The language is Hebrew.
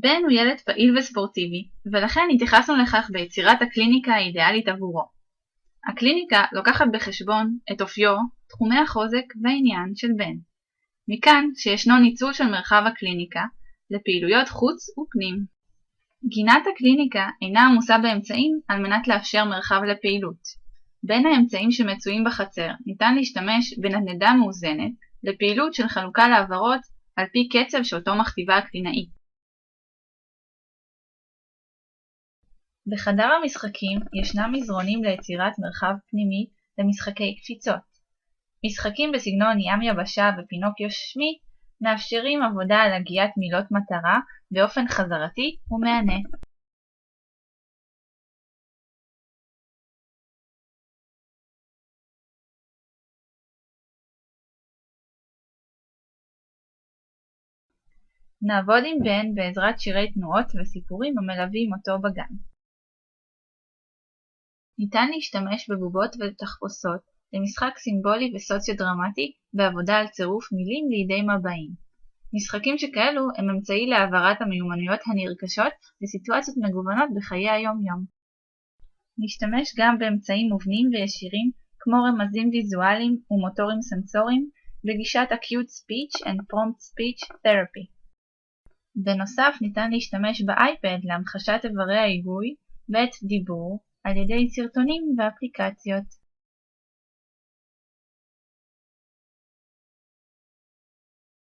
בן הוא ילד פעיל וספורטיבי, ולכן התייחסנו לכך ביצירת הקליניקה האידיאלית עבורו. הקליניקה לוקחת בחשבון את אופיו, תחומי החוזק והעניין של בן. מכאן שישנו ניצול של מרחב הקליניקה לפעילויות חוץ ופנים. גינת הקליניקה אינה עמוסה באמצעים על מנת לאפשר מרחב לפעילות. בין האמצעים שמצויים בחצר ניתן להשתמש בנדנדה מאוזנת לפעילות של חלוקה לעברות על פי קצב שאותו מכתיבה הקלינאית. בחדר המשחקים ישנם מזרונים ליצירת מרחב פנימי למשחקי קפיצות. משחקים בסגנון ים יבשה ופינוקיו שמי מאפשרים עבודה על הגיית מילות מטרה באופן חזרתי ומענה. נעבוד עם בן בעזרת שירי תנועות וסיפורים המלווים אותו בגן. ניתן להשתמש בבובות ותחפושות למשחק סימבולי וסוציו-דרמטי בעבודה על צירוף מילים לידי מבעים. משחקים שכאלו הם אמצעי להעברת המיומנויות הנרכשות לסיטואציות מגוונות בחיי היום-יום. נשתמש גם באמצעים מובנים וישירים כמו רמזים ויזואליים ומוטורים סנסוריים בגישת Acute Speech and Prompt Speech Therapy. בנוסף ניתן להשתמש באייפד להמחשת איברי ההיגוי בעת דיבור על ידי סרטונים ואפליקציות.